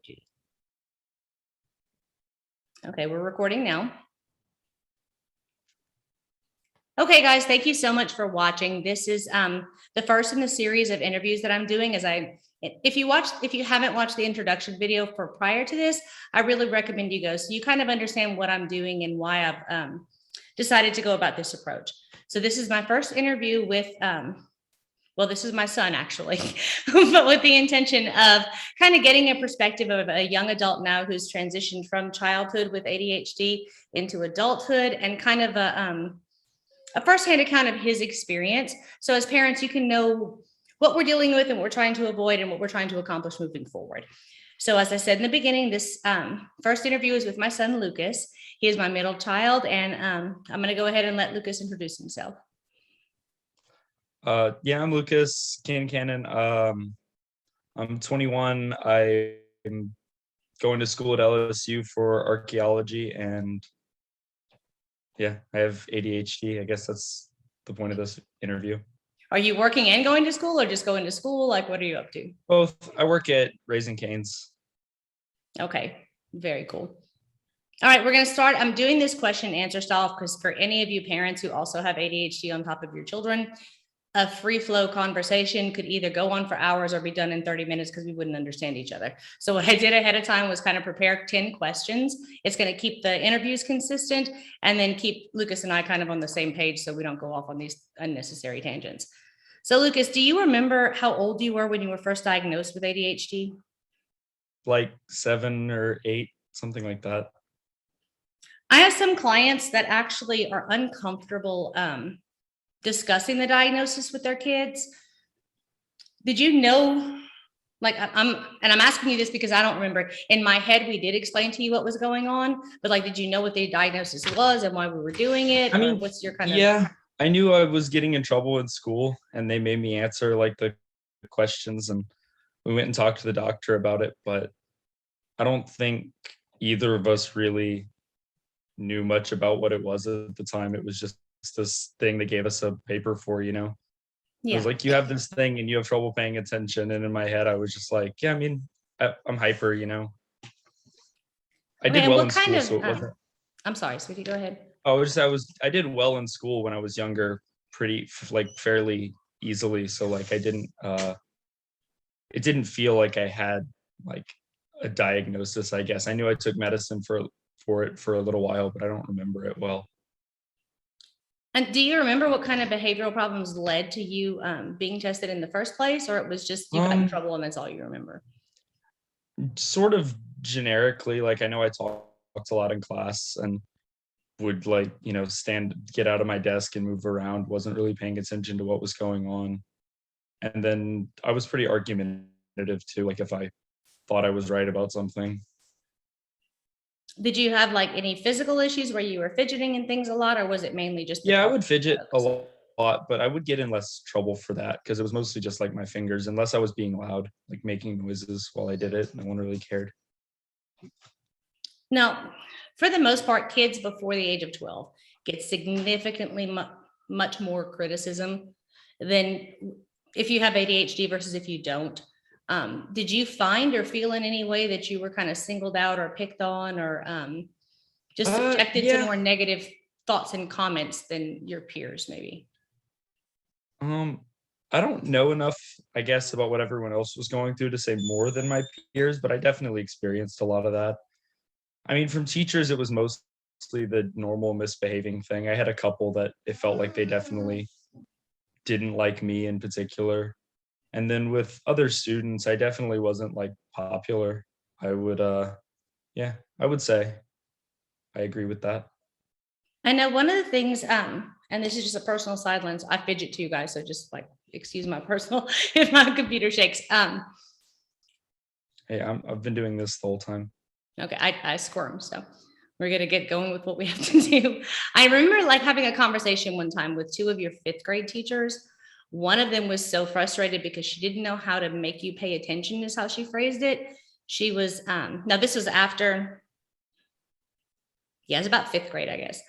Bluetooth. Okay, we're recording now. Okay, guys, thank you so much for watching. This is the first in the series of interviews that I'm doing. If you haven't watched the introduction video for prior to this, I really recommend you go so you kind of understand what I'm doing and why I've decided to go about this approach. So this is my first interview with well, this is my son actually, but with the intention of kind of getting a perspective of a young adult now who's transitioned from childhood with ADHD into adulthood, and kind of a firsthand account of his experience. So as parents, you can know what we're dealing with and what we're trying to avoid and what we're trying to accomplish moving forward. So as I said in the beginning, this first interview is with my son, Lucas. He is my middle child, and I'm going to go ahead and let Lucas introduce himself. Yeah, I'm Lucas Cannon. I'm 21. I'm going to school at LSU for archaeology, and yeah, I have ADHD. I guess that's the point of this interview. Are you working and going to school, or just going to school? Like, what are you up to? Both. I work at Raising Cane's. Okay, very cool. All right, we're going to start. I'm doing this question and answer style because for any of you parents who also have ADHD on top of your children, a free flow conversation could either go on for hours or be done in 30 minutes because we wouldn't understand each other. So what I did ahead of time was kind of prepare 10 questions. It's going to keep the interviews consistent and then keep Lucas and I kind of on the same page so we don't go off on these unnecessary tangents. So Lucas, do you remember how old you were when you were first diagnosed with ADHD? Like 7 or 8, something like that. I have some clients that actually are uncomfortable discussing the diagnosis with their kids. Did you know, like I'm asking you this because I don't remember. In my head, we did explain to you what was going on, but like, did you know what the diagnosis was and why we were doing it? I mean, what's your kind of... Yeah, I knew I was getting in trouble in school, and they made me answer like the questions, and we went and talked to the doctor about it, but I don't think either of us really knew much about what it was at the time. It was just this thing they gave us a paper for, It was like, you have this thing and you have trouble paying attention. And in my head, I was just like, yeah, I mean, I'm hyper, I did well in school, so it wasn't. I'm sorry, sweetie, go ahead. I did well in school when I was younger, fairly easily. So like it didn't feel like I had like a diagnosis, I guess. I knew I took medicine for it for a little while, but I don't remember it well. And do you remember what kind of behavioral problems led to you being tested in the first place, or it was just you got in trouble and that's all you remember? Sort of generically, like I know I talked a lot in class and would get out of my desk and move around, wasn't really paying attention to what was going on. And then I was pretty argumentative too, like if I thought I was right about something. Did you have like any physical issues where you were fidgeting and things a lot, or was it mainly just... Yeah, I would fidget a lot, but I would get in less trouble for that because it was mostly just like my fingers, unless I was being loud, like making noises while I did it. No one really cared. Now, for the most part, kids before the age of 12 get significantly much more criticism than if you have ADHD versus if you don't. Did you find or feel in any way that you were kind of singled out or picked on or just subjected to more negative thoughts and comments than your peers maybe? I don't know enough, I guess, about what everyone else was going through to say more than my peers, but I definitely experienced a lot of that. I mean, from teachers, it was mostly the normal misbehaving thing. I had a couple that it felt like they definitely didn't like me in particular. And then with other students, I definitely wasn't like popular. I would say I agree with that. I know one of the things, and this is just a personal sidelines, I fidget to you guys, so just like excuse my personal if my computer shakes. Hey, I've been doing this the whole time. Okay, I squirm, so we're gonna get going with what we have to do. I remember like having a conversation one time with 2 of your 5th grade teachers. One of them was so frustrated because she didn't know how to make you pay attention, is how she phrased it. She was, now this was after, it was about 5th grade, I guess.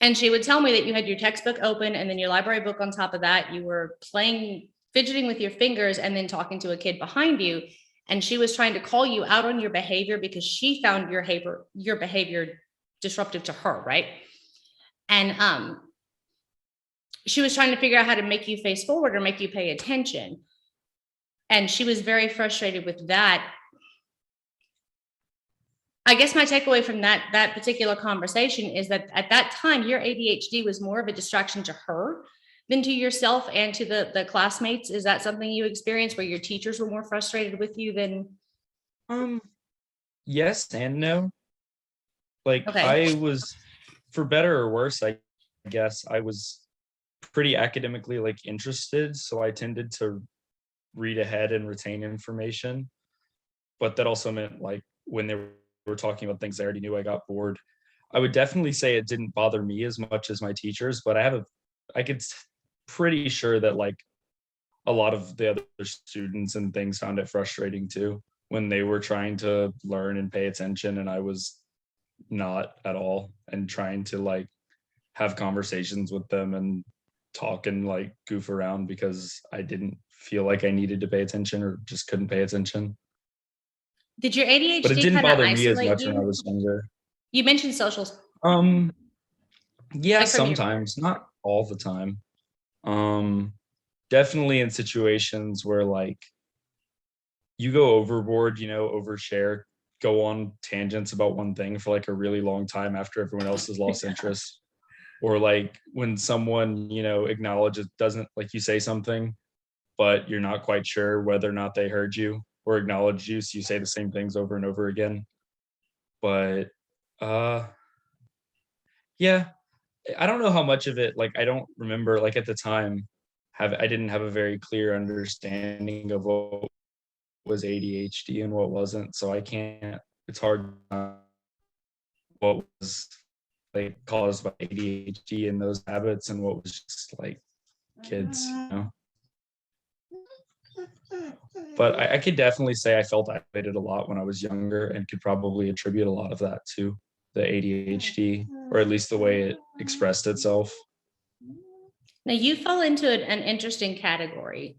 And she would tell me that you had your textbook open and then your library book on top of that. You were fidgeting with your fingers and then talking to a kid behind you. and she was trying to call you out on your behavior because she found your behavior disruptive to her, right? And she was trying to figure out how to make you face forward or make you pay attention. And she was very frustrated with that. I guess my takeaway from that particular conversation is that at that time, your ADHD was more of a distraction to her than to yourself and to the classmates. Is that something you experienced where your teachers were more frustrated with you than? Yes and no. Like Okay. I was, for better or worse, I guess I was pretty academically like interested, so I tended to read ahead and retain information. But that also meant like when they were talking about things I already knew, I got bored. I would definitely say it didn't bother me as much as my teachers, but I could pretty sure that like a lot of the other students and things found it frustrating too when they were trying to learn and pay attention and I was not at all, and trying to like have conversations with them and talk and like goof around because I didn't feel like I needed to pay attention or just couldn't pay attention. Did your But it ADHD didn't kind of bother me as isolate much when I you? was younger. You mentioned socials, Um, yeah, like from your sometimes, not all the time. Um, Definitely in situations where like you go overboard, overshare, go on tangents about one thing for like a really long time after everyone else has lost interest. Or like when someone, acknowledges, doesn't like you say something, but you're not quite sure whether or not they heard you or acknowledge you. So you say the same things over and over again. But uh yeah, I don't know how much of it, like I don't remember like at the time I didn't have a very clear understanding of what was ADHD and what wasn't. So I can't, it's hard what was like caused by ADHD and those habits and what was just like kids. But I could definitely say I felt isolated a lot when I was younger and could probably attribute a lot of that to the ADHD, or at least the way it expressed itself. Now you fall into an interesting category.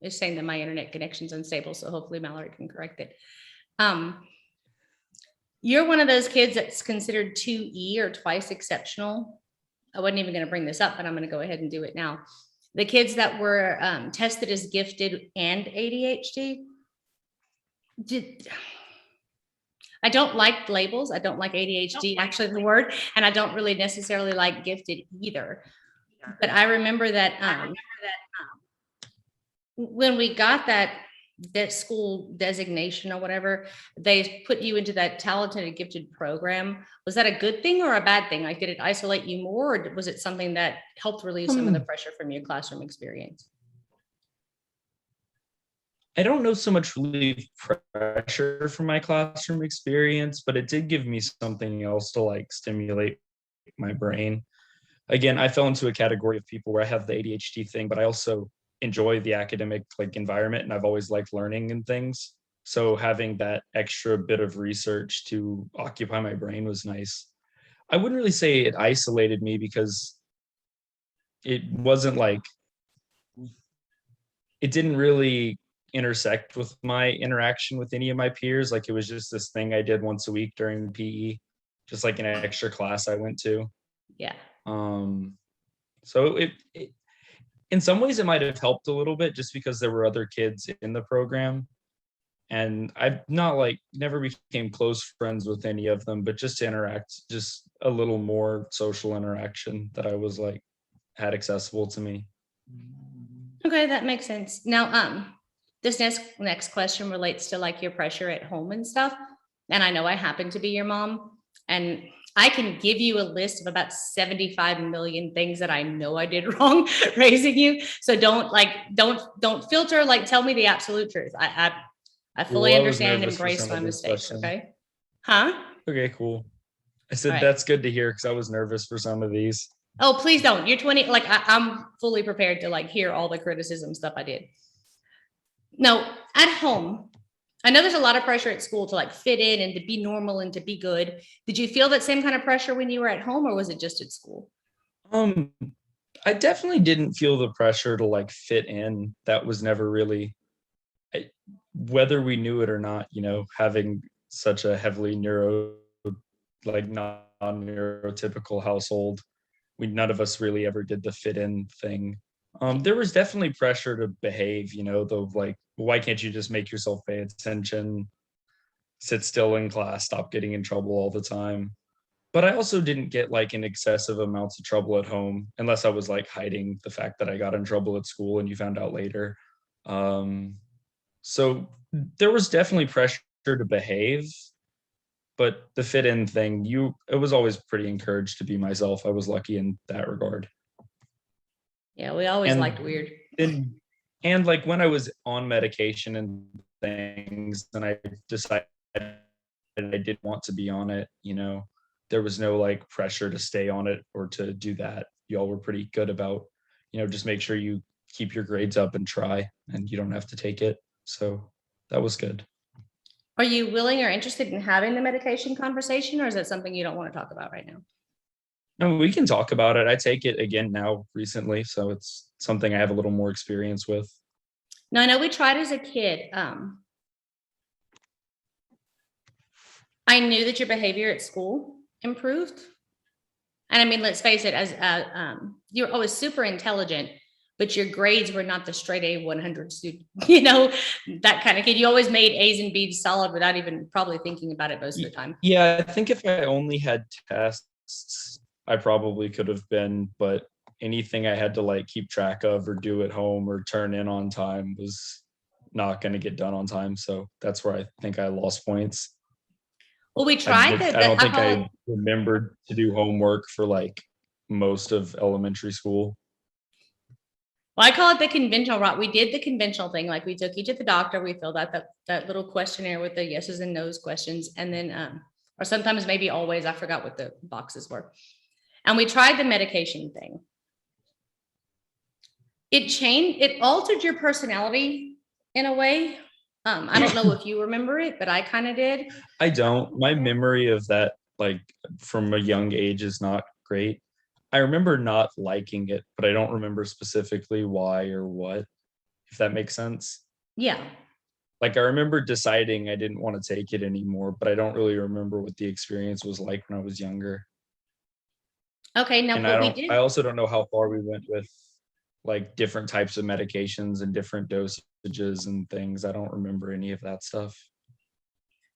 It's saying that my internet connection's unstable, so hopefully Mallory can correct it. You're one of those kids that's considered 2E or twice exceptional. I wasn't even going to bring this up, but I'm going to go ahead and do it now. The kids that were tested as gifted and ADHD. I don't like labels. I don't like ADHD, actually the word, and I don't really necessarily like gifted either. But I remember that when we got that school designation or whatever, they put you into that talented and gifted program. Was that a good thing or a bad thing? Like, did it isolate you more, or was it something that helped relieve some of the pressure from your classroom experience? I don't know so much relief pressure from my classroom experience, but it did give me something else to like stimulate my brain. Again, I fell into a category of people where I have the ADHD thing, but I also enjoy the academic like environment and I've always liked learning and things. So having that extra bit of research to occupy my brain was nice. I wouldn't really say it isolated me because it wasn't like it didn't really intersect with my interaction with any of my peers. Like it was just this thing I did once a week during PE, just like an extra class I went to. Yeah. So it in some ways it might have helped a little bit just because there were other kids in the program. And I've not like never became close friends with any of them, but just to interact, just a little more social interaction that I was like had accessible to me. Okay, that makes sense. Now, this next question relates to like your pressure at home and stuff. And I know I happen to be your mom, and I can give you a list of about 75 million things that I know I did wrong raising you. So don't filter, like tell me the absolute truth. I fully Well, I was understand and nervous for embrace some my of these mistakes. questions. Okay. Huh? Okay, cool. I All said right. that's good to hear because I was nervous for some of these. Oh, please don't. You're 20. Like I'm fully prepared to like hear all the criticism stuff I did. Now, at home, I know there's a lot of pressure at school to like fit in and to be normal and to be good. Did you feel that same kind of pressure when you were at home, or was it just at school? Um, I definitely didn't feel the pressure to like fit in. That was never really whether we knew it or not, having such a heavily like non-neurotypical household, none of us really ever did the fit in thing. There was definitely pressure to behave, though, like, why can't you just make yourself pay attention, sit still in class, stop getting in trouble all the time? But I also didn't get like in excessive amounts of trouble at home, unless I was like hiding the fact that I got in trouble at school and you found out later. Um, so there was definitely pressure to behave, but the fit in thing, it was always pretty encouraged to be myself. I was lucky in that regard. Yeah, we always And liked weird. then, and like when I was on medication and things, and I decided I did want to be on it, there was no like pressure to stay on it or to do that. Y'all were pretty good about, just make sure you keep your grades up and try, and you don't have to take it. So that was good. Are you willing or interested in having the medication conversation, or is that something you don't want to talk about right now? No, we can talk about it. I take it again now recently, so it's something I have a little more experience with. No, I know we tried as a kid. I knew that your behavior at school improved. And I mean, let's face it, as you're always super intelligent, but your grades were not the straight A 100 student, that kind of kid. You always made A's and B's solid without even probably thinking about it most of the time. Yeah, I think if I only had tests, I probably could have been, but anything I had to like keep track of or do at home or turn in on time was not going to get done on time. So that's where I think I lost points. Well, we tried that. I don't think I remembered to do homework for like most of elementary school. Well, I call it the conventional route. We did the conventional thing. Like we took you to the doctor, we filled out that little questionnaire with the yeses and nos questions. And then, or sometimes maybe always, I forgot what the boxes were. And we tried the medication thing. It altered your personality in a way. I don't know if you remember it, but I kind of did. I don't. My memory of that, like from a young age, is not great. I remember not liking it, but I don't remember specifically why or what, if that makes sense. Yeah. Like I remember deciding I didn't want to take it anymore, but I don't really remember what the experience was like when I was younger. Okay, now And what we did. I also don't know how far we went with like different types of medications and different dosages and things. I don't remember any of that stuff.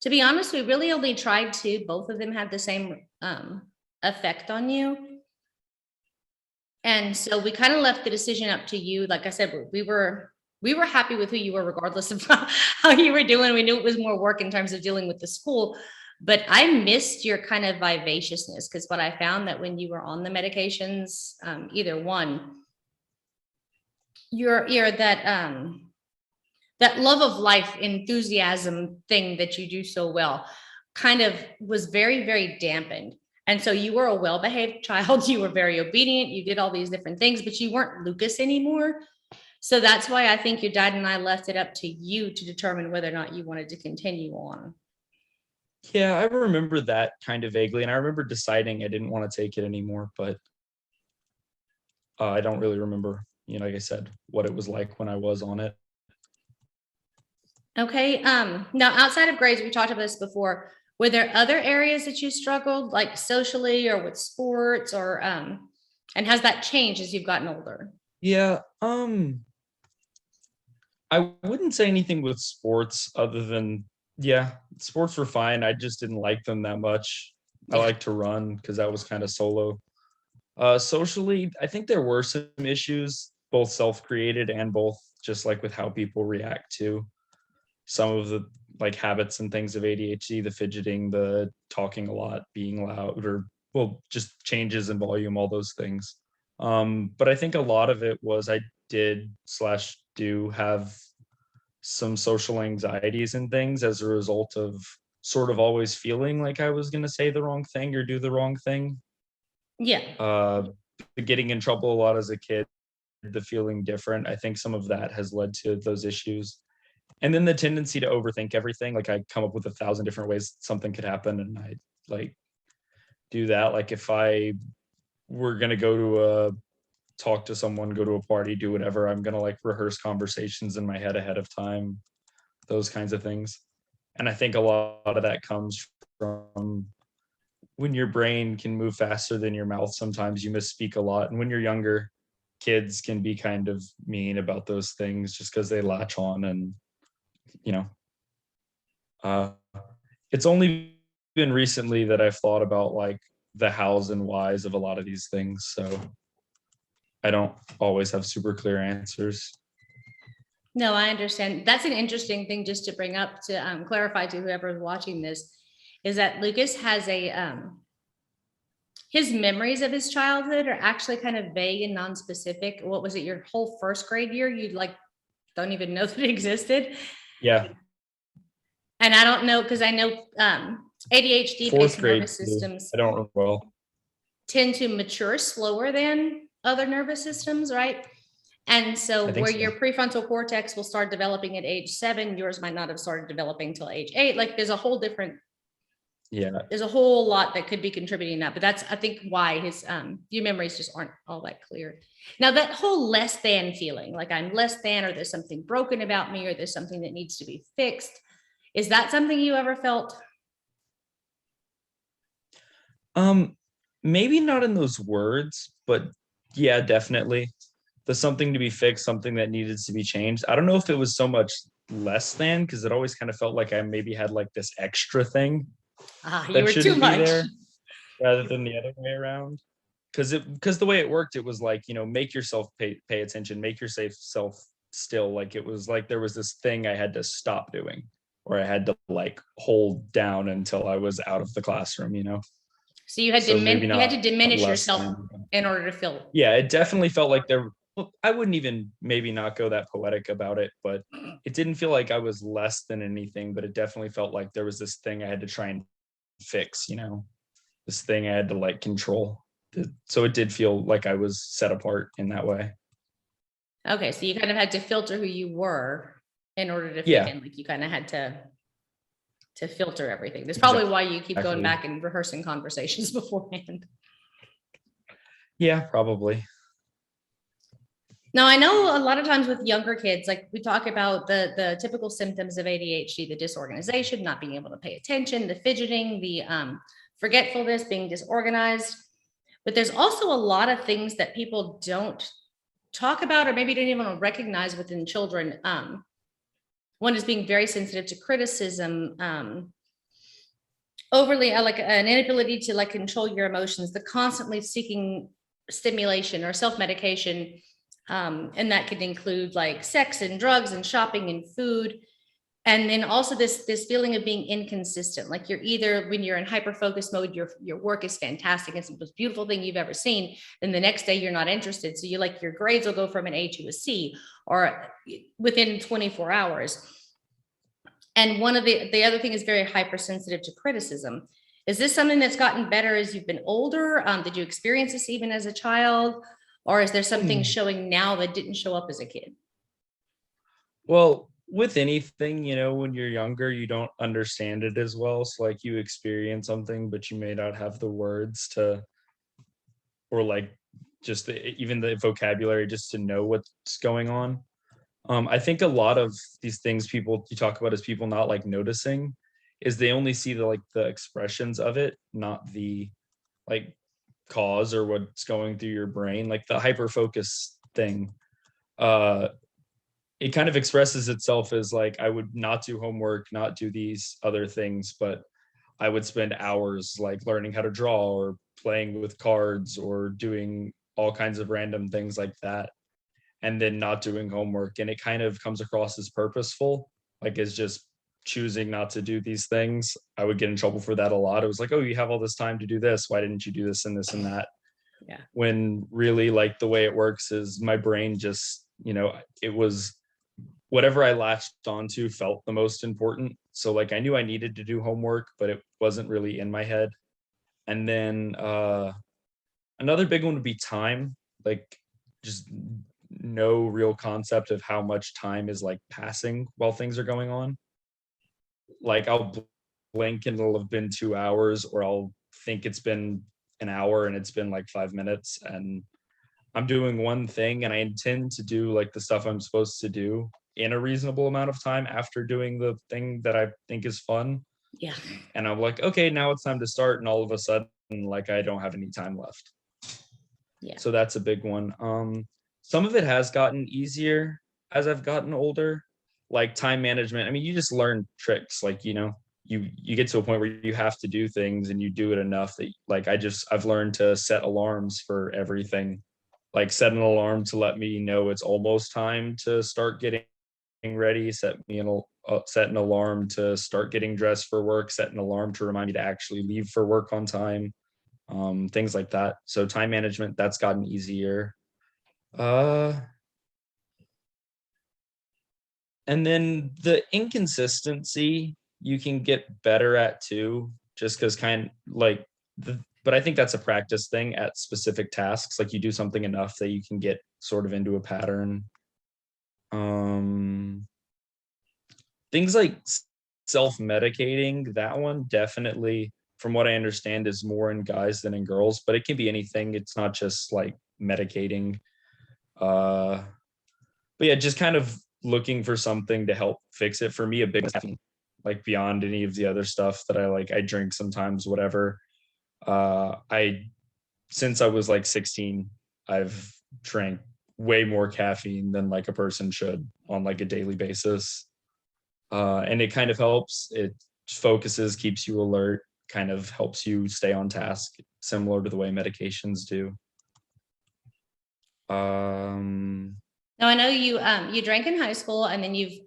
To be honest, we really only tried two. Both of them had the same effect on you. And so we kind of left the decision up to you. Like I said, we were happy with who you were, regardless of how you were doing. We knew it was more work in terms of dealing with the school, but I missed your kind of vivaciousness, because what I found that when you were on the medications, either one, you're that love of life, enthusiasm thing that you do so well kind of was very, very dampened. And so you were a well-behaved child. You were very obedient. You did all these different things, but you weren't Lucas anymore. So that's why I think your dad and I left it up to you to determine whether or not you wanted to continue on. Yeah, I remember that kind of vaguely. And I remember deciding I didn't want to take it anymore, but I don't really remember, like I said, what it was like when I was on it. Okay. Now outside of grades, we talked about this before. Were there other areas that you struggled, like socially or with sports, or and has that changed as you've gotten older? Yeah, I wouldn't say anything with sports other than, yeah, sports were fine. I just didn't like them that much. I Yeah. like to run because that was kind of solo. Socially, I think there were some issues, both self-created and both just like with how people react to some of the like habits and things of ADHD, the fidgeting, the talking a lot, being loud, or well, just changes in volume, all those things. But I think a lot of it was I do have some social anxieties and things as a result of sort of always feeling like I was going to say the wrong thing or do the wrong thing. Yeah. Getting in trouble a lot as a kid, the feeling different. I think some of that has led to those issues. And then the tendency to overthink everything. Like I come up with 1,000 different ways something could happen, and I like do that. Like if I were gonna go to talk to someone, go to a party, do whatever, I'm gonna like rehearse conversations in my head ahead of time. those kinds of things. And I think a lot of that comes from when your brain can move faster than your mouth, sometimes you misspeak a lot. And when you're younger, kids can be kind of mean about those things just because they latch on. And, you know, uh, it's only been recently that I've thought about like the hows and whys of a lot of these things. So I don't always have super clear answers. No, I understand. That's an interesting thing just to bring up to clarify to whoever's watching this, is that Lucas has his memories of his childhood are actually kind of vague and non-specific. What was it, your whole first grade year? You like don't even know that it existed. Yeah. And I don't know, because I know ADHD-based Fourth grade nervous too. systems I don't remember well. tend to mature slower than other nervous systems, right? And so I think where so. your prefrontal cortex will start developing at age 7, yours might not have started developing till age 8. Like there's a whole different, Yeah. there's a whole lot that could be contributing that, but that's, I think, why his your memories just aren't all that clear. Now that whole less than feeling, like I'm less than, or there's something broken about me, or there's something that needs to be fixed, is that something you ever felt? Maybe not in those words, but yeah, definitely. The something to be fixed, something that needed to be changed. I don't know if it was so much less than, because it always kind of felt like I maybe had like this extra thing You that were too shouldn't be much. there rather than the other way around. Because the way it worked, it was like, make yourself pay attention, make yourself still. Like it was like there was this thing I had to stop doing, or I had to like hold down until I was out of the classroom. So you had So maybe you had to not diminish less yourself than. in order to feel. Yeah, it definitely felt like there. Well, I wouldn't even maybe not go that poetic about it, but it didn't feel like I was less than anything, but it definitely felt like there was this thing I had to try and fix, this thing I had to like control. So it did feel like I was set apart in that way. Okay, so you kind of had to filter who you were in order to fit Yeah, in. Like you kind of had to filter everything. That's probably why you keep going exactly. back and rehearsing conversations beforehand. Yeah, probably. Now I know a lot of times with younger kids, like we talk about the typical symptoms of ADHD, the disorganization, not being able to pay attention, the fidgeting, the forgetfulness, being disorganized. But there's also a lot of things that people don't talk about, or maybe don't even recognize within children. One is being very sensitive to criticism, overly like an inability to like control your emotions, the constantly seeking stimulation or self-medication. And that could include like sex and drugs and shopping and food. And then also this feeling of being inconsistent. Like you're either, when you're in hyper focus mode, your work is fantastic, it's the most beautiful thing you've ever seen. Then the next day you're not interested. So you like your grades will go from an A to a C or within 24 hours. And one of the other thing is very hypersensitive to criticism. Is this something that's gotten better as you've been older? Did you experience this even as a child? Or is there something showing now that didn't show up as a kid? Well, with anything, when you're younger, you don't understand it as well. So like you experience something, but you may not have the words to, or like just even the vocabulary just to know what's going on. I think a lot of these things you talk about as people not like noticing is they only see the expressions of it, not the like cause or what's going through your brain. Like the hyper focus thing, it kind of expresses itself as like I would not do homework, not do these other things, but I would spend hours like learning how to draw or playing with cards or doing all kinds of random things like that, and then not doing homework. And it kind of comes across as purposeful, like as just choosing not to do these things. I would get in trouble for that a lot. It was like, oh, you have all this time to do this. Why didn't you do this and this and that? Yeah. When really like the way it works is my brain just, it was whatever I latched onto felt the most important. So like I knew I needed to do homework, but it wasn't really in my head. And then another big one would be time, like just no real concept of how much time is like passing while things are going on. Like I'll blink and it'll have been 2 hours, or I'll think it's been an hour and it's been like 5 minutes, and I'm doing one thing and I intend to do like the stuff I'm supposed to do, in a reasonable amount of time after doing the thing that I think is fun. Yeah. And I'm like, okay, now it's time to start. And all of a sudden, like, I don't have any time left. Yeah. So that's a big one. Some of it has gotten easier as I've gotten older, like time management. I mean, you just learn tricks, like, you get to a point where you have to do things and you do it enough that, like, I've learned to set alarms for everything, like set an alarm to let me know it's almost time to start getting ready, set an alarm to start getting dressed for work, set an alarm to remind me to actually leave for work on time, things like that. So time management, that's gotten easier. And then the inconsistency you can get better at too, just because but I think that's a practice thing at specific tasks. Like, you do something enough that you can get sort of into a pattern. Things like self-medicating, that one definitely, from what I understand, is more in guys than in girls, but it can be anything. It's not just like medicating. But yeah, just kind of looking for something to help fix it. For me, a big one is caffeine, like beyond any of the other stuff that I drink sometimes, whatever. I Since I was like 16, I've drank way more caffeine than like a person should on like a daily basis. And it kind of helps. It focuses, keeps you alert, kind of helps you stay on task, similar to the way medications do. Now I know you drank in high school, and then you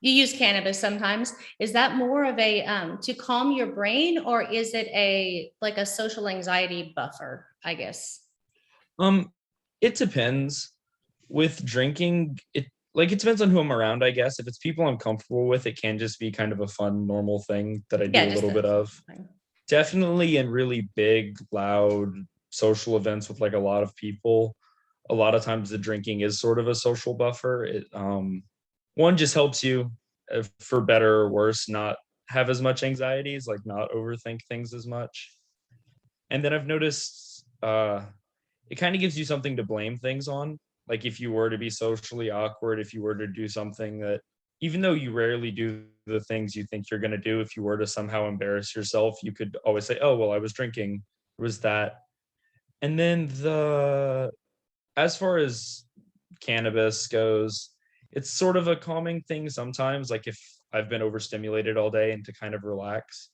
use cannabis sometimes. Is that more of a to calm your brain, or is it like a social anxiety buffer, I guess? It depends. With drinking, it depends on who I'm around, I guess. If it's people I'm comfortable with, it can just be kind of a fun, normal thing that I do Yeah, a just little bit of. Definitely in really big, loud social events with like a lot of people, a lot of times the drinking is sort of a social buffer. It one just helps you, for better or worse, not have as much anxieties, like not overthink things as much. And then I've noticed it kind of gives you something to blame things on. Like, if you were to be socially awkward, if you were to do something that, even though you rarely do the things you think you're going to do, if you were to somehow embarrass yourself, you could always say, oh, well, I was drinking. It was that. And then as far as cannabis goes, it's sort of a calming thing sometimes, like if I've been overstimulated all day and to kind of relax.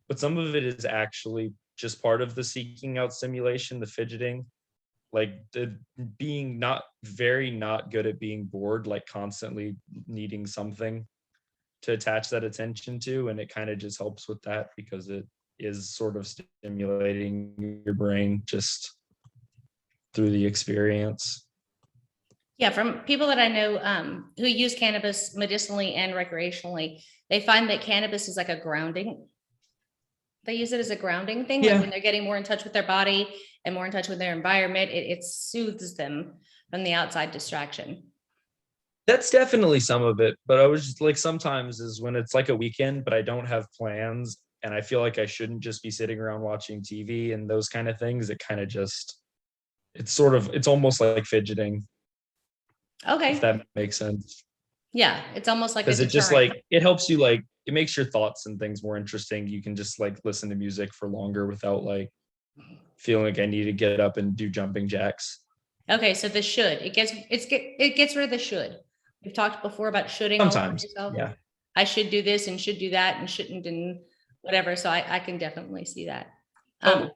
But some of it is actually just part of the seeking out stimulation, the fidgeting, like the being not good at being bored, like constantly needing something to attach that attention to. And it kind of just helps with that, because it is sort of stimulating your brain just through the experience. Yeah, from people that I know who use cannabis medicinally and recreationally, they find that cannabis is like a grounding. They use it as a grounding thing. Yeah. Like when they're getting more in touch with their body and more in touch with their environment, it soothes them from the outside distraction. That's definitely some of it, but I was just like, sometimes is when it's like a weekend, but I don't have plans and I feel like I shouldn't just be sitting around watching TV and those kind of things. It kind of just, it's almost like fidgeting, if Okay. that makes sense. Yeah, it's almost like a Because it just deterrent. like, it helps you, like, it makes your thoughts and things more interesting. You can just like listen to music for longer without like feeling like I need to get up and do jumping jacks. Okay, so the should, it gets rid of the should. We've talked before about shoulding all over Sometimes, yourself. yeah. I should do this and should do that and shouldn't and whatever. So I can definitely see that. Oh,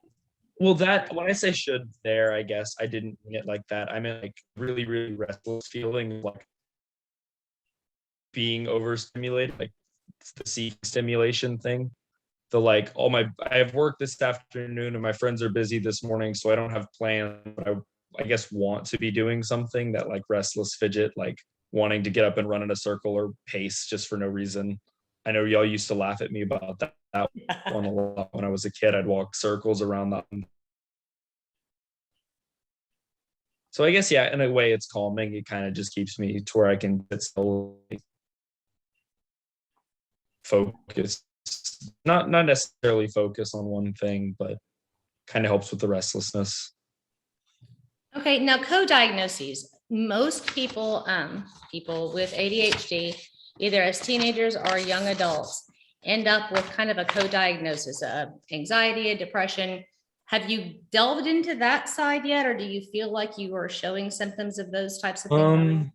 well, that, when I say should there, I guess I didn't mean it like that. I meant like really, really restless feeling, like being overstimulated, like it's the seeking stimulation thing. The like, I have work this afternoon and my friends are busy this morning, so I don't have plans, but I guess want to be doing something, that like restless fidget, like wanting to get up and run in a circle or pace just for no reason. I know y'all used to laugh at me about that one a lot when I was a kid. I'd walk circles around that one. So I guess, yeah, in a way it's calming. It kind of just keeps me to where I can sit still, focus, not necessarily focus on one thing, but kind of helps with the restlessness. Okay, now co-diagnoses. most people with ADHD, either as teenagers or young adults, end up with kind of a co-diagnosis of anxiety and depression. Have you delved into that side yet, or do you feel like you are showing symptoms of those types of things?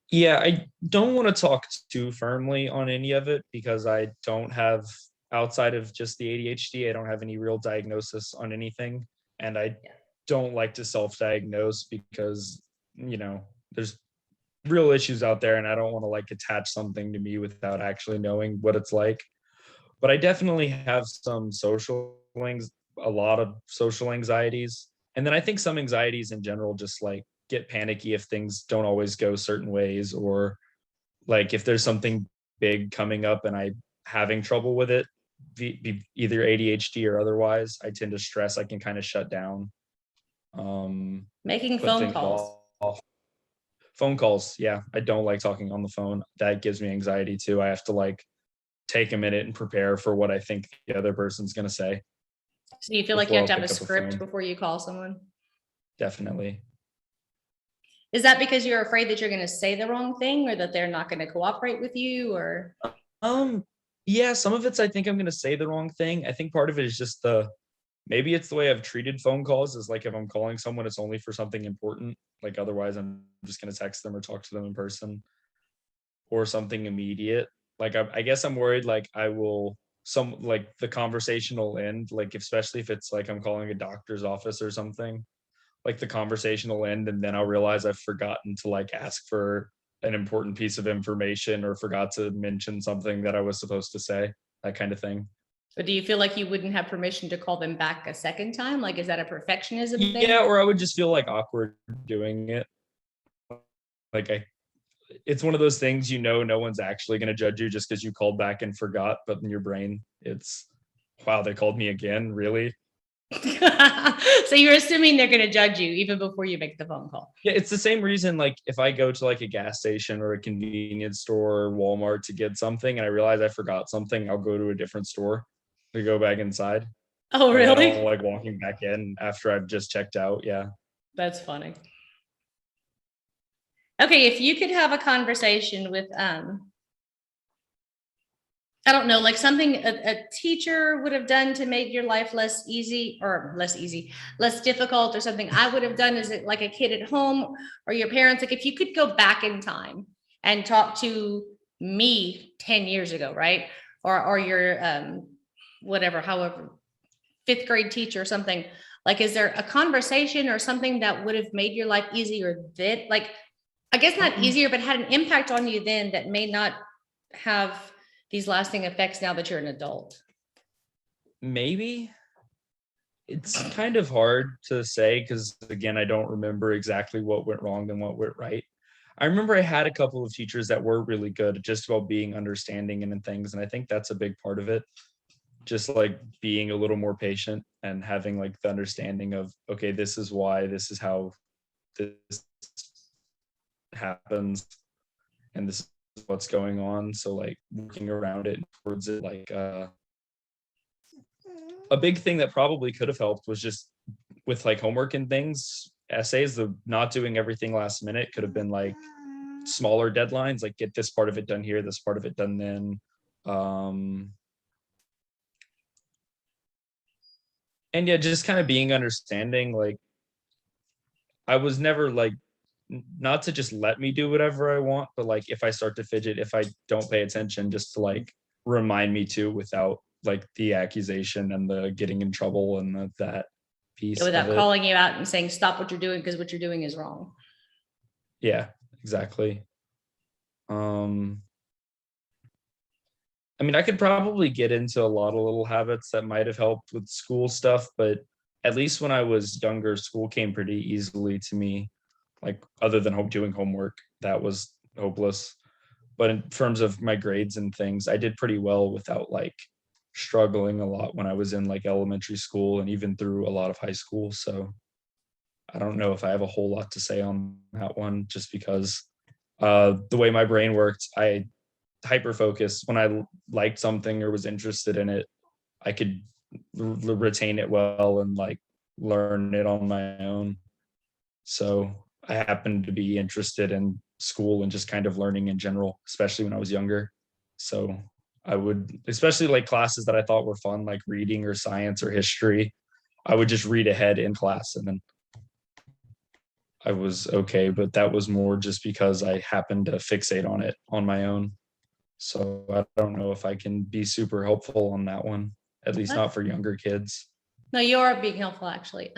Yeah, I don't want to talk too firmly on any of it because I don't have, outside of just the ADHD, I don't have any real diagnosis on anything. And I don't like to self-diagnose because, there's real issues out there and I don't want to like attach something to me without actually knowing what it's like. But I definitely have a lot of social anxieties. And then I think some anxieties in general just like get panicky if things don't always go certain ways, or like if there's something big coming up and I having trouble with it, either ADHD or otherwise, I tend to stress. I can kind of shut down, Making put phone things calls. off. Phone calls, yeah, I don't like talking on the phone. That gives me anxiety too. I have to like take a minute and prepare for what I think the other person's going to say So you feel like you before have I'll to have a pick up the script phone. before you call someone? Definitely. Is that because you're afraid that you're going to say the wrong thing, or that they're not going to cooperate with you, or? Um, yeah, some of it's I think I'm going to say the wrong thing. I think part of it is just maybe it's the way I've treated phone calls, is like if I'm calling someone, it's only for something important. Like otherwise I'm just going to text them or talk to them in person, or something immediate. Like I guess I'm worried like I will like the conversation will end, like especially if it's like I'm calling a doctor's office or something, like the conversation will end and then I'll realize I've forgotten to like ask for an important piece of information or forgot to mention something that I was supposed to say, that kind of thing. But do you feel like you wouldn't have permission to call them back a second time? Like, is that a perfectionism thing? Yeah, or I would just feel like awkward doing it. Like it's one of those things, no one's actually going to judge you just because you called back and forgot, but in your brain it's, wow, they called me again, really? So you're assuming they're going to judge you even before you make the phone call. Yeah, it's the same reason like if I go to like a gas station or a convenience store or Walmart to get something and I realize I forgot something, I'll go to a different store to go back inside. Oh, And then I'll really? like walking back in after I've just checked out. Yeah. That's funny. Okay, if you could have a conversation with I don't know, like something a teacher would have done to make your life less easy, or less easy, less difficult, or something I would have done as like a kid at home, or your parents, like if you could go back in time and talk to me 10 years ago, right? Or your whatever, however, fifth grade teacher or something, like is there a conversation or something that would have made your life easier that, like, I guess not easier, but had an impact on you then that may not have these lasting effects now that you're an adult? Maybe. It's kind of hard to say because again, I don't remember exactly what went wrong and what went right. I remember I had a couple of teachers that were really good at just about being understanding and things, and I think that's a big part of it. Just like being a little more patient and having like the understanding of, okay, this is why, this is how this happens, and this is what's going on. So like working around it towards it, like a big thing that probably could have helped was just with like homework and things, essays, the not doing everything last minute could have been like smaller deadlines, like get this part of it done here, this part of it done then. And yeah, just kind of being understanding. Like I was never like, not to just let me do whatever I want, but like if I start to fidget, if I don't pay attention, just to like remind me to, without like the accusation and the getting in trouble and that piece of Without it. calling you out and saying, stop what you're doing because what you're doing is wrong. Yeah, exactly. Um, I mean, I could probably get into a lot of little habits that might have helped with school stuff, but at least when I was younger, school came pretty easily to me. Like other than doing homework, that was hopeless. But in terms of my grades and things, I did pretty well without like struggling a lot when I was in like elementary school and even through a lot of high school. So I don't know if I have a whole lot to say on that one, just because the way my brain worked, I hyper focus when I liked something or was interested in it. I could retain it well and like learn it on my own. So I happened to be interested in school and just kind of learning in general, especially when I was younger. So I would, especially like classes that I thought were fun, like reading or science or history, I would just read ahead in class and then I was okay. But that was more just because I happened to fixate on it on my own. So I don't know if I can be super helpful on that one, at least not for younger kids. No, you are being helpful actually.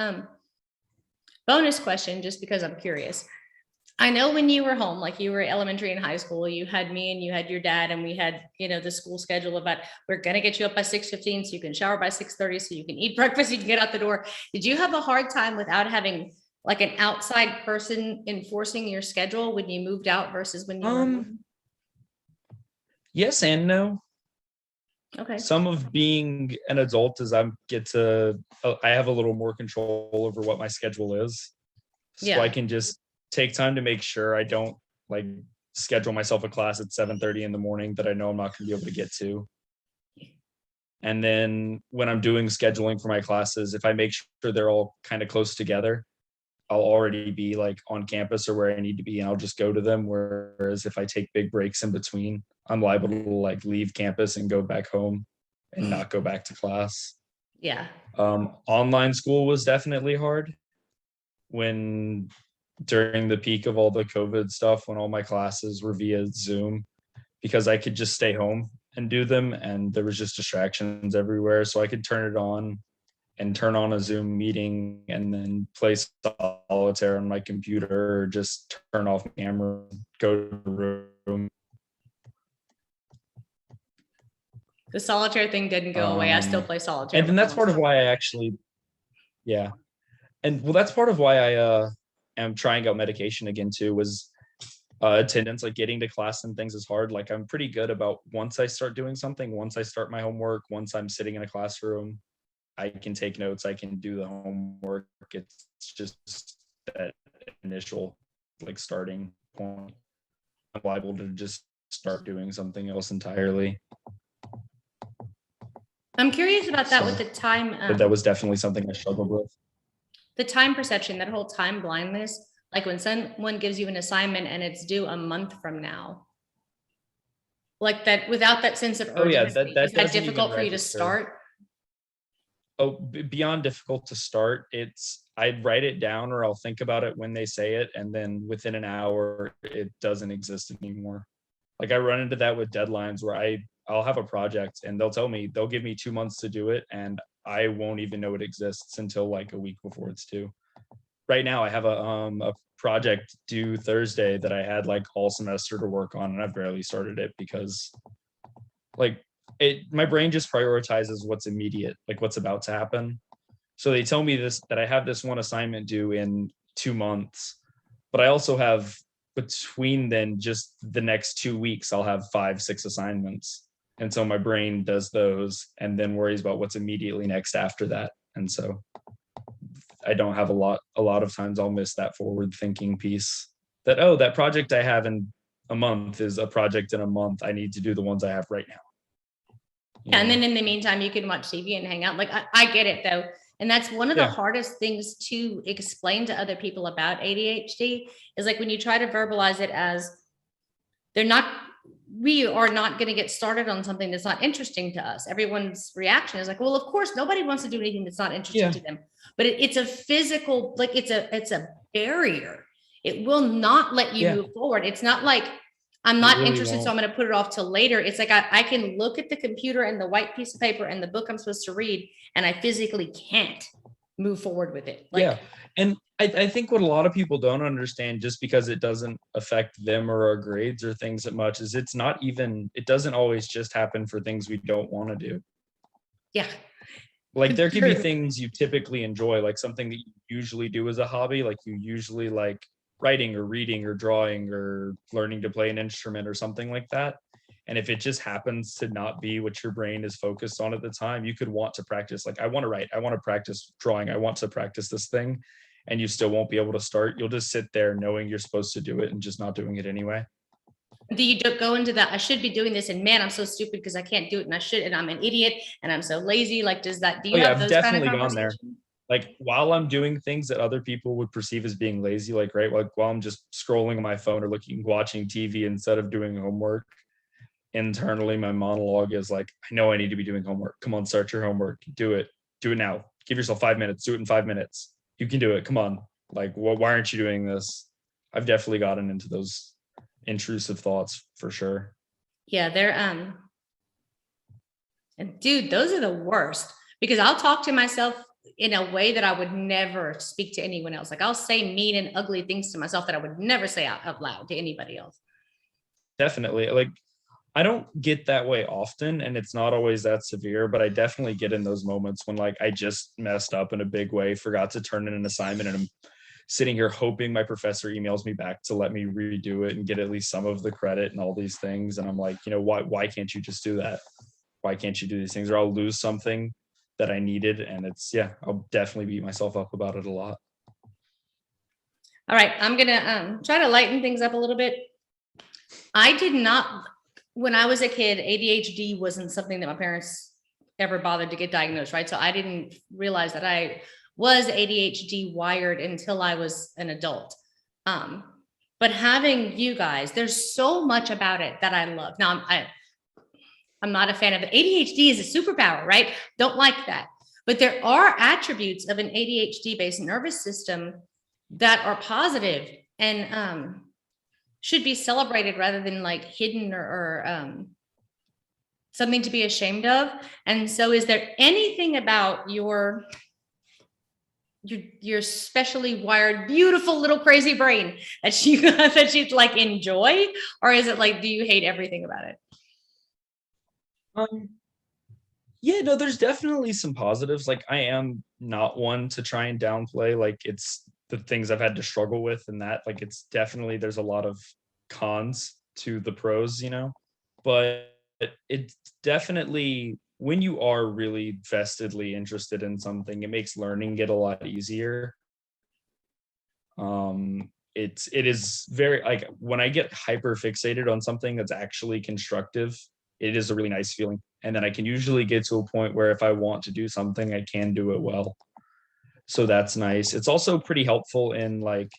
Bonus question, just because I'm curious. I know when you were home, like you were elementary and high school, you had me and you had your dad, and we had, the school schedule about we're gonna get you up by 6:15 so you can shower by 6:30 so you can eat breakfast, you can get out the door. Did you have a hard time without having like an outside person enforcing your schedule when you moved out versus when you were home? Yes and no. Okay. Some of being an adult is I have a little more control over what my schedule is. So I Yeah. can just take time to make sure I don't like schedule myself a class at 7:30 in the morning that I know I'm not going to be able to get to. And then when I'm doing scheduling for my classes, if I make sure they're all kind of close together, I'll already be like on campus or where I need to be and I'll just go to them. Whereas if I take big breaks in between, I'm liable to like leave campus and go back home and not go back to class. Yeah. Online school was definitely hard when during the peak of all the COVID stuff, when all my classes were via Zoom, because I could just stay home and do them and there was just distractions everywhere. So I could turn it on and turn on a Zoom meeting and then play solitaire on my computer or just turn off camera, go to the room. The solitaire thing didn't go away. I still play solitaire. And then that's part of why I actually, yeah. And well, that's part of why I am trying out medication again too, was attendance, like getting to class and things is hard. Like I'm pretty good about once I start doing something, once I start my homework, once I'm sitting in a classroom, I can take notes, I can do the homework. It's just that initial like starting point. I'm liable to just start doing something else entirely. I'm curious about that with the time. But that was definitely something I struggled with. The time perception, that whole time blindness, like when someone gives you an assignment and it's due a month from now, like that, without that sense of urgency, that is that doesn't difficult even for you to register. start? Oh, beyond difficult to start, it's I'd write it down or I'll think about it when they say it, and then within an hour it doesn't exist anymore. Like I run into that with deadlines where I'll have a project and they'll give me 2 months to do it and I won't even know it exists until like a week before it's due. Right now I have a project due Thursday that I had like all semester to work on and I've barely started it because like my brain just prioritizes what's immediate, like what's about to happen. So they tell me that I have this one assignment due in 2 months, but I also have between then just the next 2 weeks, I'll have 5-6 assignments. And so my brain does those and then worries about what's immediately next after that. And so I don't have a lot of times I'll miss that forward thinking piece that, oh, that project I have in a month is a project in a month. I need to do the ones I have right now. Yeah, and then in the meantime, you can watch TV and hang out. Like I get it though. And that's one of the hardest things to explain to other people about ADHD is like when you try to verbalize it as we are not going to get started on something that's not interesting to us. Everyone's reaction is like, well, of course, nobody wants to do anything that's not interesting to them. But it's a physical, like it's a barrier. It will not let you move forward. It's not like I'm not really interested, so I'm going to put it off till later. It's like I can look at the computer and the white piece of paper and the book I'm supposed to read, and I physically can't move forward with it. Like, and I think what a lot of people don't understand, just because it doesn't affect them or our grades or things that much, is it doesn't always just happen for things we don't want to do. Yeah. Like there could be things you typically enjoy, like something that you usually do as a hobby, like you usually like writing or reading or drawing or learning to play an instrument or something like that. And if it just happens to not be what your brain is focused on at the time, you could want to practice. Like, I want to write, I want to practice drawing, I want to practice this thing, and you still won't be able to start. You'll just sit there knowing you're supposed to do it and just not doing it anyway. Do you go into that? I should be doing this, and man, I'm so stupid because I can't do it, and I should, and I'm an idiot, and I'm so lazy. Like, does that? Do you have I've those definitely kind of gone there. conversations? like while I'm doing things that other people would perceive as being lazy, like right, like while I'm just scrolling on my phone or watching TV instead of doing homework, internally my monologue is like, I know I need to be doing homework. Come on, start your homework. Do it now. Give yourself 5 minutes. Do it in 5 minutes. You can do it. Come on. Like, why aren't you doing this? I've definitely gotten into those intrusive thoughts for sure. Yeah, they're and dude, those are the worst, because I'll talk to myself in a way that I would never speak to anyone else. Like I'll say mean and ugly things to myself that I would never say out loud to anybody else. Definitely. Like, I don't get that way often, and it's not always that severe, but I definitely get in those moments when like I just messed up in a big way, forgot to turn in an assignment, and I'm sitting here hoping my professor emails me back to let me redo it and get at least some of the credit and all these things. And I'm like, why can't you just do that? Why can't you do these things? Or I'll lose something that I needed. And I'll definitely beat myself up about it a lot. All right, I'm gonna try to lighten things up a little bit. I did not, when I was a kid, ADHD wasn't something that my parents ever bothered to get diagnosed, right? So I didn't realize that I was ADHD wired until I was an adult. But having you guys, there's so much about it that I love. Now, I'm not a fan of it. ADHD is a superpower, right? Don't like that. But there are attributes of an ADHD-based nervous system that are positive and should be celebrated rather than like hidden or something to be ashamed of. And so is there anything about your specially wired, beautiful little crazy brain that you that you like enjoy? Or is it like, do you hate everything about it? Yeah, no, there's definitely some positives. Like I am not one to try and downplay like it's the things I've had to struggle with, and that like it's definitely there's a lot of cons to the pros, but it's definitely when you are really vestedly interested in something, it makes learning get a lot easier. It is very like when I get hyper fixated on something that's actually constructive, it is a really nice feeling. And then I can usually get to a point where if I want to do something, I can do it well. So that's nice. It's also pretty helpful in like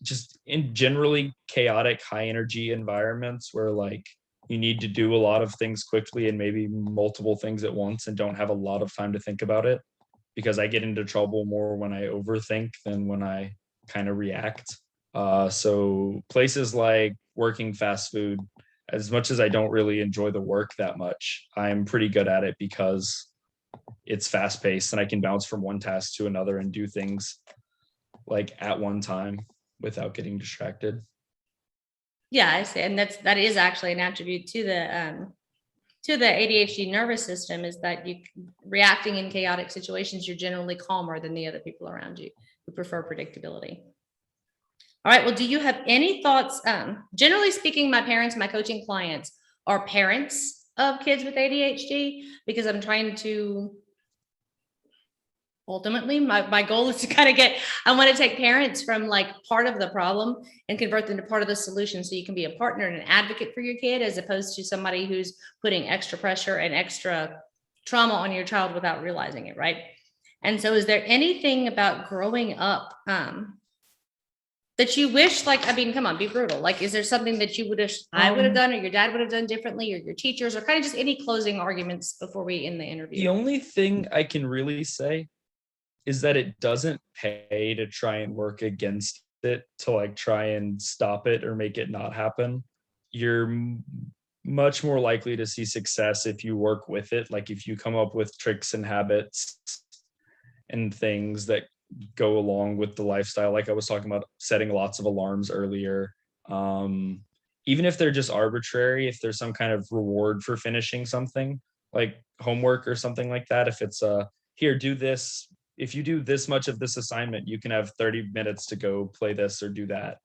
just in generally chaotic, high energy environments where like you need to do a lot of things quickly and maybe multiple things at once and don't have a lot of time to think about it, because I get into trouble more when I overthink than when I kind of react. So places like working fast food, as much as I don't really enjoy the work that much, I'm pretty good at it because it's fast paced and I can bounce from one task to another and do things like at one time without getting distracted. Yeah, I see. And that is actually an attribute to the ADHD nervous system, is that you reacting in chaotic situations, you're generally calmer than the other people around you who prefer predictability. All right. Well, do you have any thoughts? Generally speaking, my parents, my coaching clients are parents of kids with ADHD, because I'm trying to ultimately my goal is to kind of I want to take parents from like part of the problem and convert them to part of the solution, so you can be a partner and an advocate for your kid, as opposed to somebody who's putting extra pressure and extra trauma on your child without realizing it, right? And so is there anything about growing up that you wish, like, I mean, come on, be brutal. Like, is there something that you would have, I would have done, or your dad would have done differently, or your teachers, or kind of just any closing arguments before we end the interview? The only thing I can really say is that it doesn't pay to try and work against it to like try and stop it or make it not happen. You're much more likely to see success if you work with it. Like if you come up with tricks and habits and things that go along with the lifestyle, like I was talking about setting lots of alarms earlier. Even if they're just arbitrary, if there's some kind of reward for finishing something like homework or something like that, if it's here, do this. If you do this much of this assignment, you can have 30 minutes to go play this or do that.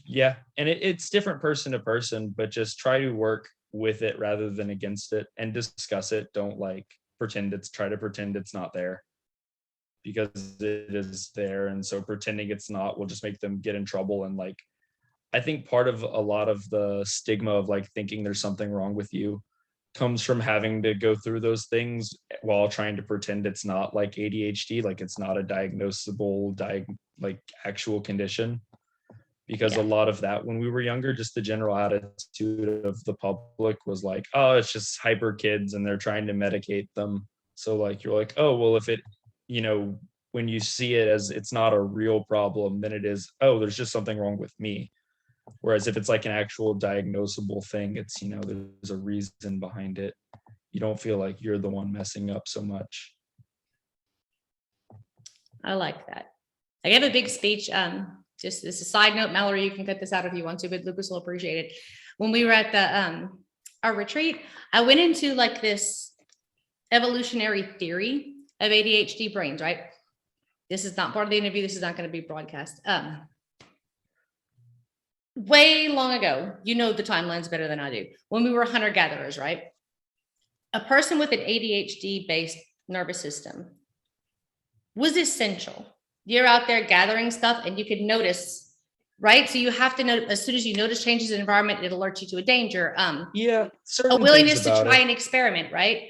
Yeah, and it's different person to person, but just try to work with it rather than against it and discuss it. Don't like try to pretend it's not there, because it is there. And so pretending it's not will just make them get in trouble. And like, I think part of a lot of the stigma of like thinking there's something wrong with you comes from having to go through those things while trying to pretend it's not like ADHD, like it's not a diagnosable like actual condition. Because a lot of that when we were younger, just the general attitude of the public was like, oh, it's just hyper kids and they're trying to medicate them. So like, you're like, oh, well, if it, when you see it as it's not a real problem, then it is, oh, there's just something wrong with me. Whereas if it's like an actual diagnosable thing, it's, there's a reason behind it. You don't feel like you're the one messing up so much. I like that. I gave a big speech. Just as a side note, Mallory, you can cut this out if you want to, but Lucas will appreciate it. When we were at the our retreat, I went into like this evolutionary theory of ADHD brains, right? This is not part of the interview. This is not going to be broadcast. Way long ago, you know the timelines better than I do. When we were hunter-gatherers, right? A person with an ADHD-based nervous system was essential. You're out there gathering stuff and you could notice, right? So you have to know, as soon as you notice changes in the environment, it alerts you to a danger. A willingness to try and experiment, right?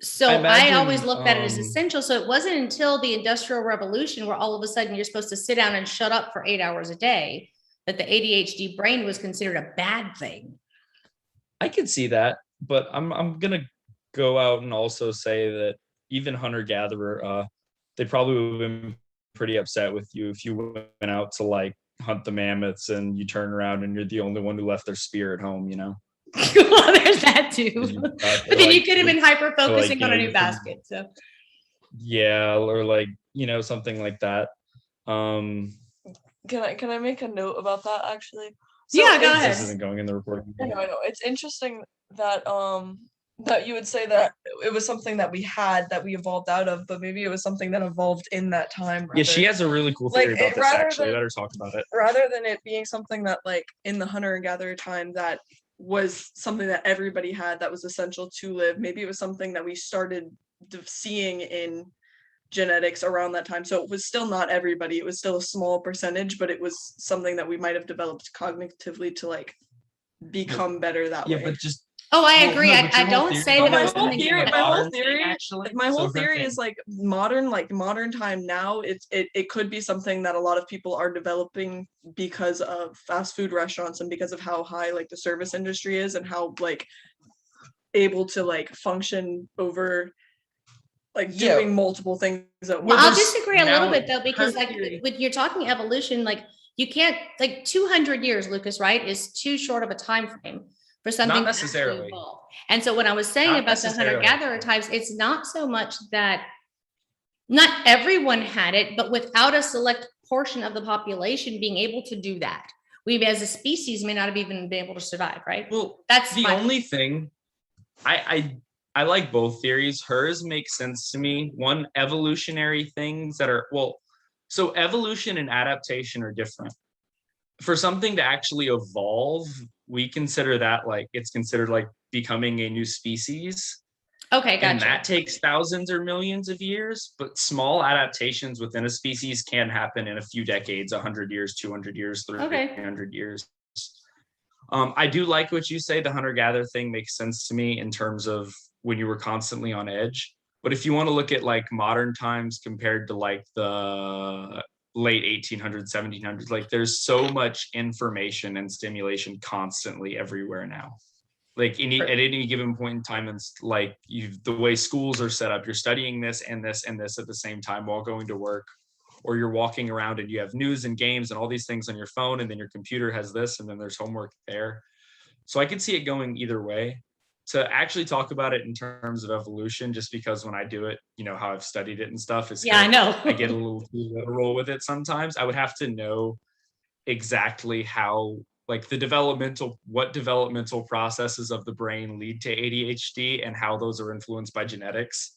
So I always looked at it as essential. So it wasn't until the Industrial Revolution where all of a sudden you're supposed to sit down and shut up for 8 hours a day that the ADHD brain was considered a bad thing. I could see that, but I'm gonna go out and also say that even hunter-gatherer, they probably would have been pretty upset with you if you went out to like hunt the mammoths and you turn around and you're the only one who left their spear at home, Well, there's that too. But then you could have been hyper focusing on a new basket. So yeah, or like, something like that. Can I make a note about that actually? So yeah, go ahead. This isn't going in the recording. I know. It's interesting that that you would say that it was something that we had that we evolved out of, but maybe it was something that evolved in that time. Yeah, she has a really cool theory about this actually. Let her talk about it. Rather than it being something that like in the hunter and gatherer time that was something that everybody had that was essential to live, maybe it was something that we started seeing in genetics around that time. So it was still not everybody, it was still a small percentage, but it was something that we might have developed cognitively to like become better that way. Yeah, but just I agree. I don't say that my whole theory is like modern time now. It could be something that a lot of people are developing because of fast food restaurants and because of how high like the service industry is and how like able to like function over like doing multiple things at once. Well, I'll disagree a little bit though, because like when you're talking evolution, like you can't like 200 years, Lucas, right, is too short of a time frame for something not necessarily. To evolve. And so when I was saying about the hunter-gatherer types, it's not so much that not everyone had it, but without a select portion of the population being able to do that, we as a species may not have even been able to survive, right? Well, that's the only thing. I like both theories. Hers makes sense to me. One, evolutionary things that are, so evolution and adaptation are different. For something to actually evolve, we consider that like, it's considered like becoming a new species. Okay, gotcha. And that takes thousands or millions of years, but small adaptations within a species can happen in a few decades, 100 years, 200 years, 300 years. I do like what you say. The hunter-gatherer thing makes sense to me in terms of when you were constantly on edge. But if you want to look at like modern times compared to like the late 1800s, 1700s, like there's so much information and stimulation constantly everywhere now. Like at any given point in time, and like the way schools are set up, you're studying this and this and this at the same time while going to work, or you're walking around and you have news and games and all these things on your phone, and then your computer has this, and then there's homework there. So I could see it going either way. To actually talk about it in terms of evolution, just because when I do it, how I've studied it and stuff, is I know I get a little literal with it sometimes. I would have to know exactly how, like what developmental processes of the brain lead to ADHD and how those are influenced by genetics.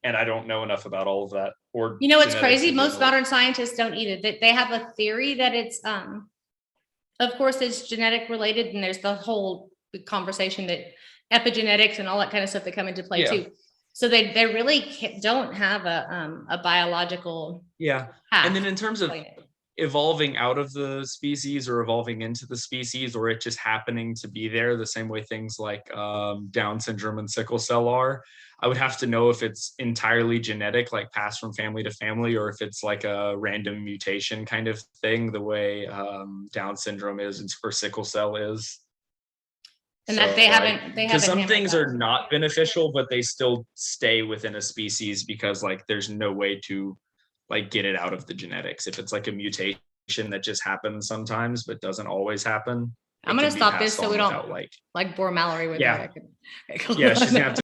And I don't know enough about all of that. Or it's crazy. Most modern scientists don't either. They have a theory that it's, of course, it's genetic related, and there's the whole conversation that epigenetics and all that kind of stuff that come into play too. So they really don't have a biological path. And then in terms of evolving out of the species or evolving into the species, or it just happening to be there, the same way things like Down syndrome and sickle cell are. I would have to know if it's entirely genetic, like passed from family to family, or if it's like a random mutation kind of thing, the way Down syndrome is or sickle cell is. And that they haven't because some hammered things that. are not beneficial, but they still stay within a species because like there's no way to like get it out of the genetics. If it's like a mutation that just happens sometimes but doesn't always happen, I'm gonna stop this so we don't like bore Mallory with Yeah. that. Yeah, she's gonna have to